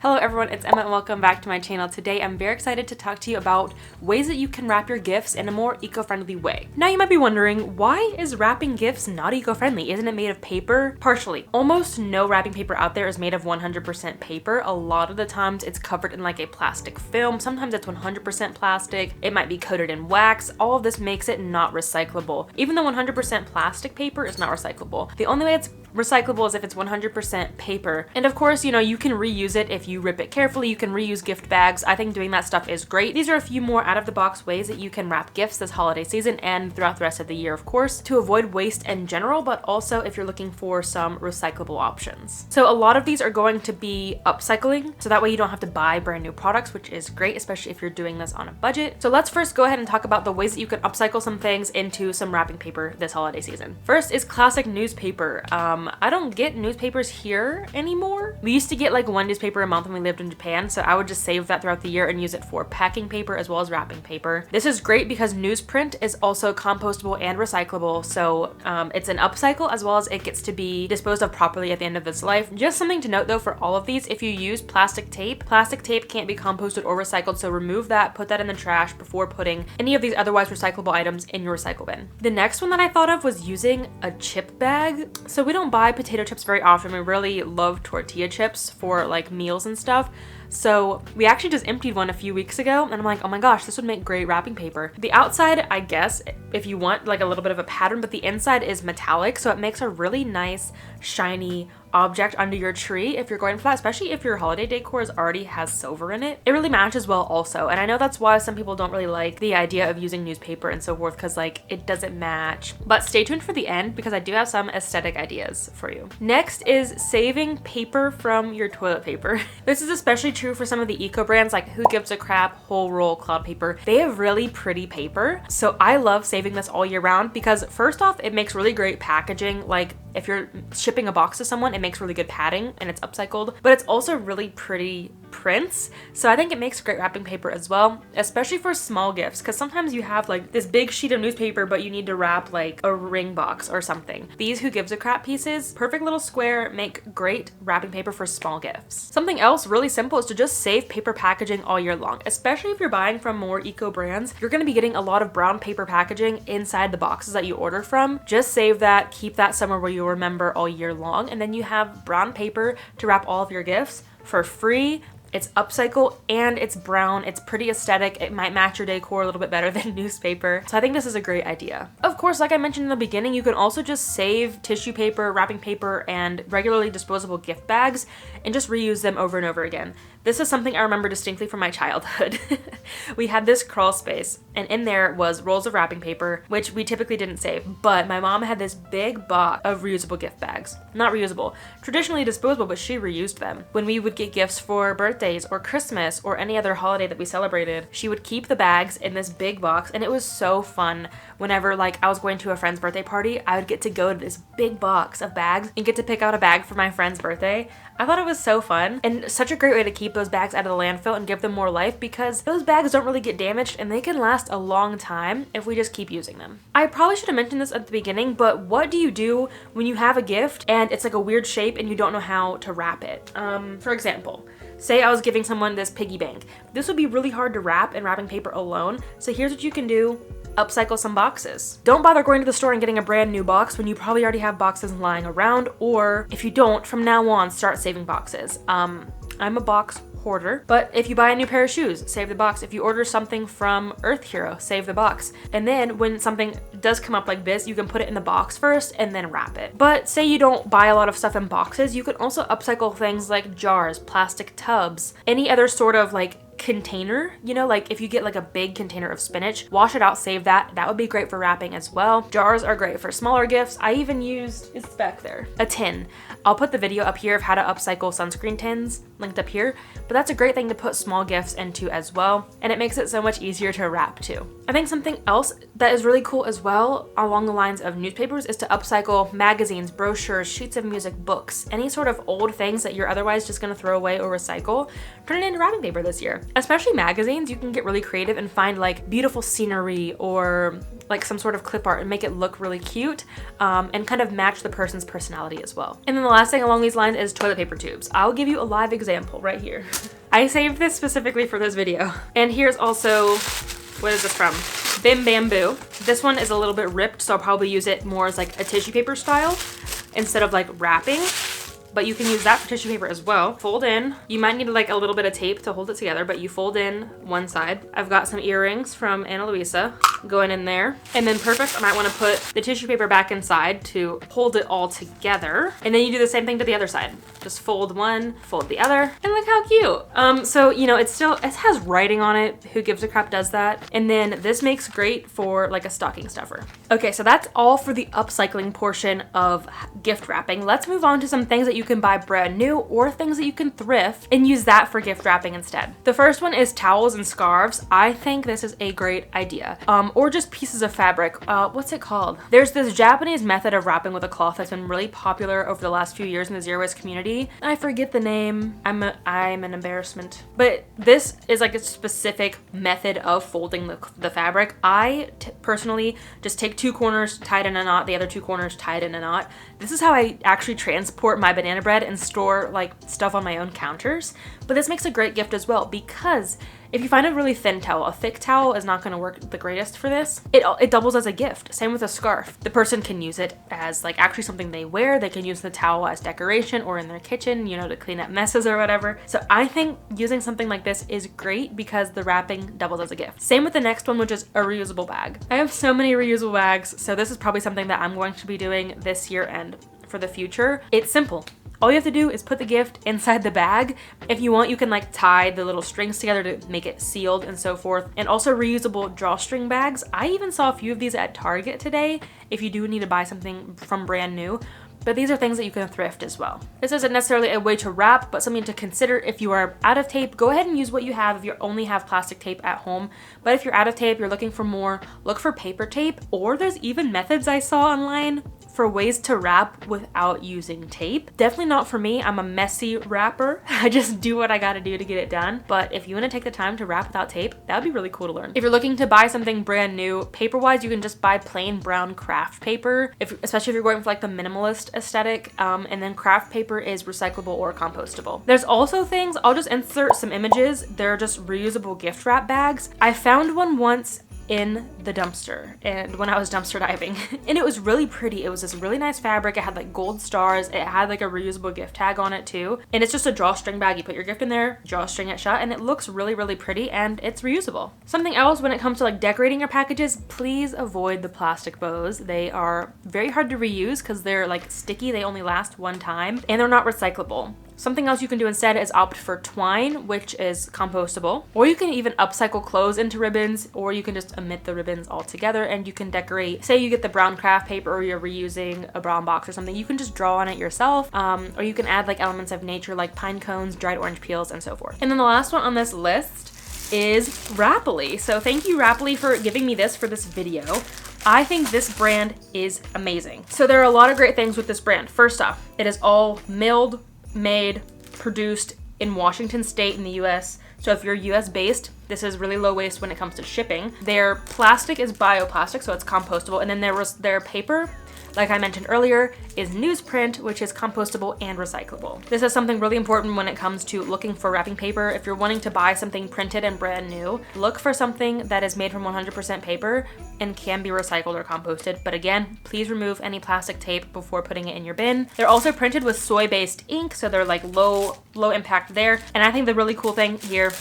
Hello everyone, it's Emma and welcome back to my channel. Today I'm very excited to talk to you about ways that you can wrap your gifts in a more eco-friendly way. Now you might be wondering, why is wrapping gifts not eco-friendly? Isn't it made of paper? Partially. Almost no wrapping paper out there is made of 100% paper. A lot of the times it's covered in like a plastic film. Sometimes it's 100% plastic. It might be coated in wax. All of this makes it not recyclable. Even though 100% plastic paper is not recyclable. The only way it's recyclable is if it's 100% paper. And of course, you know, you can reuse it if you rip it carefully. You can reuse gift bags. I think doing that stuff is great. These are a few more out-of-the-box ways that you can wrap gifts this holiday season and throughout the rest of the year, of course, to avoid waste in general, but also if you're looking for some recyclable options. So a lot of these are going to be upcycling, so that way you don't have to buy brand new products, which is great, especially if you're doing this on a budget. So let's first go ahead and talk about the ways that you can upcycle some things into some wrapping paper this holiday season. First is classic newspaper. I don't get newspapers here anymore. We used to get like one newspaper a month when we lived in Japan, so I would just save that throughout the year and use it for packing paper as well as wrapping paper. This is great because newsprint is also compostable and recyclable, so it's an upcycle as well as it gets to be disposed of properly at the end of its life. Just something to note though for all of these, if you use plastic tape can't be composted or recycled, so remove that, put that in the trash before putting any of these otherwise recyclable items in your recycle bin. The next one that I thought of was using a chip bag. So we don't buy potato chips very often. We really love tortilla chips for like meals and stuff. So we actually just emptied one a few weeks ago and I'm like, oh my gosh, this would make great wrapping paper. The outside, I guess, if you want like a little bit of a pattern, but the inside is metallic, so it makes a really nice, shiny object under your tree if you're going for that, especially if your holiday decor already has silver in it. It really matches well also, and I know that's why some people don't really like the idea of using newspaper and so forth, because like it doesn't match. But stay tuned for the end because I do have some aesthetic ideas for you. Next is saving paper from your toilet paper. This is especially true for some of the eco brands like Who Gives a Crap, Whole Roll, Cloud Paper. They have really pretty paper, so I love saving this all year round because first off, it makes really great packaging. Like if you're shipping a box to someone, it makes really good padding and it's upcycled, but it's also really pretty prints. So I think it makes great wrapping paper as well, especially for small gifts, because sometimes you have like this big sheet of newspaper, but you need to wrap like a ring box or something. These Who Gives a Crap pieces, perfect little square, make great wrapping paper for small gifts. Something else really simple is to just save paper packaging all year long, especially if you're buying from more eco brands. You're going to be getting a lot of brown paper packaging inside the boxes that you order from. Just save that, keep that somewhere where you'll remember all year long, and then you have brown paper to wrap all of your gifts for free. It's upcycle and it's brown. It's pretty aesthetic. It might match your decor a little bit better than newspaper. So I think this is a great idea. Of course, like I mentioned in the beginning, you can also just save tissue paper, wrapping paper, and regularly disposable gift bags and just reuse them over and over again. This is something I remember distinctly from my childhood. We had this crawl space and in there was rolls of wrapping paper, which we typically didn't save, but my mom had this big box of reusable gift bags. Not reusable, traditionally disposable, but she reused them. When we would get gifts for birthdays or Christmas or any other holiday that we celebrated, she would keep the bags in this big box, and it was so fun. Whenever like I was going to a friend's birthday party, I would get to go to this big box of bags and get to pick out a bag for my friend's birthday. I thought it was so fun and such a great way to keep those bags out of the landfill and give them more life, because those bags don't really get damaged and they can last a long time if we just keep using them. I probably should have mentioned this at the beginning, but what do you do when you have a gift and it's like a weird shape and you don't know how to wrap it? For example, say I was giving someone this piggy bank. This would be really hard to wrap in wrapping paper alone, so here's what you can do. Upcycle some boxes. Don't bother going to the store and getting a brand new box when you probably already have boxes lying around, or if you don't, from now on, start saving boxes. I'm a box hoarder, but if you buy a new pair of shoes, save the box. If you order something from Earth Hero, save the box. And then when something does come up like this, you can put it in the box first and then wrap it. But say you don't buy a lot of stuff in boxes, you can also upcycle things like jars, plastic tubs, any other sort of like container, you know, like if you get like a big container of spinach, wash it out, save that. That would be great for wrapping as well. Jars are great for smaller gifts. I even used, it's back there, a tin. I'll put the video up here of how to upcycle sunscreen tins linked up here, but that's a great thing to put small gifts into as well, and it makes it so much easier to wrap too. I think something else that is really cool as well along the lines of newspapers is to upcycle magazines, brochures, sheets of music, books, any sort of old things that you're otherwise just going to throw away or recycle. Turn it into wrapping paper this year. Especially magazines, you can get really creative and find like beautiful scenery or like some sort of clip art and make it look really cute and kind of match the person's personality as well. And then the last thing along these lines is toilet paper tubes. I'll give you a live example right here. I saved this specifically for this video. And here's also, what is this from? Bim Bamboo. This one is a little bit ripped, so I'll probably use it more as like a tissue paper style instead of like wrapping. But you can use that for tissue paper as well. Fold in. You might need like a little bit of tape to hold it together, but you fold in one side. I've got some earrings from Ana Luisa going in there. And then perfect, I might want to put the tissue paper back inside to hold it all together. And then you do the same thing to the other side. Just fold one, fold the other, and look how cute. So, you know, it has writing on it. Who gives a crap does that? And then this makes great for like a stocking stuffer. Okay, so that's all for the upcycling portion of gift wrapping. Let's move on to some things that you can buy brand new or things that you can thrift and use that for gift wrapping instead. The first one is towels and scarves. I think this is a great idea. Or just pieces of fabric. What's it called? There's this Japanese method of wrapping with a cloth that's been really popular over the last few years in the zero waste community. I forget the name. I'm an embarrassment. But this is like a specific method of folding the fabric. I personally just take two corners, tie it in a knot, the other two corners, tie it in a knot. This is how I actually transport my banana bread and store like stuff on my own counters. But this makes a great gift as well because if you find a really thin towel, a thick towel is not going to work the greatest for this. It doubles as a gift. Same with a scarf. The person can use it as like actually something they wear. They can use the towel as decoration or in their kitchen, you know, to clean up messes or whatever. So I think using something like this is great because the wrapping doubles as a gift. Same with the next one, which is a reusable bag. I have so many reusable bags, so this is probably something that I'm going to be doing this year and for the future. It's simple. All you have to do is put the gift inside the bag. If you want, you can like tie the little strings together to make it sealed and so forth. And also reusable drawstring bags. I even saw a few of these at Target today if you do need to buy something from brand new. But these are things that you can thrift as well. This isn't necessarily a way to wrap, but something to consider. If you are out of tape, go ahead and use what you have if you only have plastic tape at home. But if you're out of tape, you're looking for more, look for paper tape. Or there's even methods I saw online for ways to wrap without using tape. Definitely not for me. I'm a messy wrapper. I just do what I gotta do to get it done. But if you wanna take the time to wrap without tape, that would be really cool to learn. If you're looking to buy something brand new, paper-wise, you can just buy plain brown craft paper, especially if you're going for like the minimalist aesthetic. And then craft paper is recyclable or compostable. There's also things, I'll just insert some images. They're just reusable gift wrap bags. I found one once in the dumpster and when I was dumpster diving and it was really pretty. It was this really nice fabric. It had like gold stars. It had like a reusable gift tag on it too. And it's just a drawstring bag. You put your gift in there, drawstring it shut, and it looks really, really pretty and it's reusable. Something else when it comes to like decorating your packages, please avoid the plastic bows. They are very hard to reuse because they're like sticky. They only last one time and they're not recyclable. Something else you can do instead is opt for twine, which is compostable. Or you can even upcycle clothes into ribbons, or you can just omit the ribbons altogether and you can decorate. Say you get the brown craft paper or you're reusing a brown box or something, you can just draw on it yourself. Or you can add like elements of nature like pine cones, dried orange peels, and so forth. And then the last one on this list is Rapidly. So thank you Rapidly for giving me this for this video. I think this brand is amazing. So there are a lot of great things with this brand. First off, it is all milled, made, produced in Washington State in the US. So if you're US based, this is really low waste when it comes to shipping. Their plastic is bioplastic, so it's compostable. And then their paper, like I mentioned earlier, is newsprint, which is compostable and recyclable. This is something really important when it comes to looking for wrapping paper. If you're wanting to buy something printed and brand new, look for something that is made from 100% paper and can be recycled or composted. But again, please remove any plastic tape before putting it in your bin. They're also printed with soy-based ink, so they're like low impact there. And I think the really cool thing here,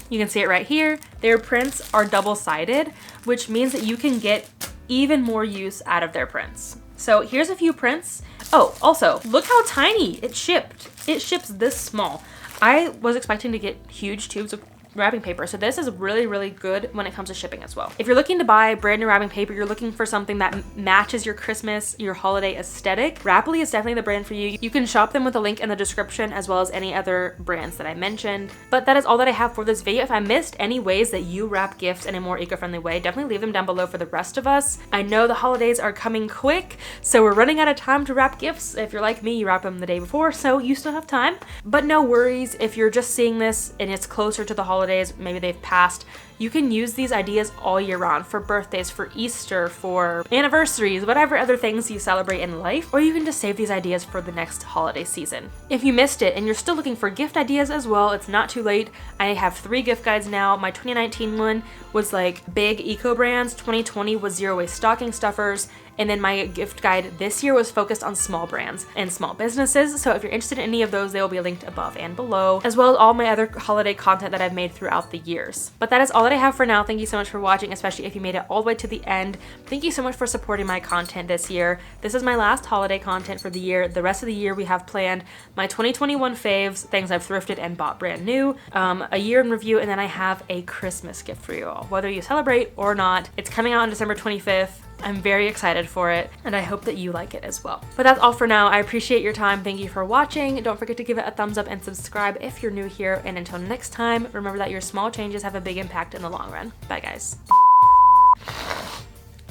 you can see it right here, their prints are double-sided, which means that you can get even more use out of their prints. So here's a few prints. Oh, also, look how tiny it shipped. It ships this small. I was expecting to get huge tubes of wrapping paper, so this is really, really good when it comes to shipping as well. If you're looking to buy brand new wrapping paper, you're looking for something that matches your Christmas, your holiday aesthetic, Rapidly is definitely the brand for you. You can shop them with a link in the description as well as any other brands that I mentioned. But that is all that I have for this video. If I missed any ways that you wrap gifts in a more eco-friendly way, definitely leave them down below for the rest of us. I know the holidays are coming quick, so we're running out of time to wrap gifts. If you're like me, you wrap them the day before, so you still have time. But no worries if you're just seeing this and it's closer to the holidays holidays, maybe they've passed, you can use these ideas all year round for birthdays, for Easter, for anniversaries, whatever other things you celebrate in life, or you can just save these ideas for the next holiday season. If you missed it and you're still looking for gift ideas as well, it's not too late. I have 3 gift guides now. My 2019 one was like big eco brands, 2020 was zero waste stocking stuffers, and then my gift guide this year was focused on small brands and small businesses. So if you're interested in any of those, they will be linked above and below, as well as all my other holiday content that I've made throughout the years. But that is all that I have for now. Thank you so much for watching, especially if you made it all the way to the end. Thank you so much for supporting my content this year. This is my last holiday content for the year. The rest of the year we have planned my 2021 faves, things I've thrifted and bought brand new, a year in review, and then I have a Christmas gift for you all. Whether you celebrate or not, it's coming out on December 25th. I'm very excited for it, and I hope that you like it as well. But that's all for now. I appreciate your time. Thank you for watching. Don't forget to give it a thumbs up and subscribe if you're new here. And until next time, remember that your small changes have a big impact in the long run. Bye, guys.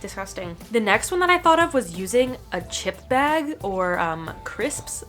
Disgusting. The next one that I thought of was using a chip bag or crisps.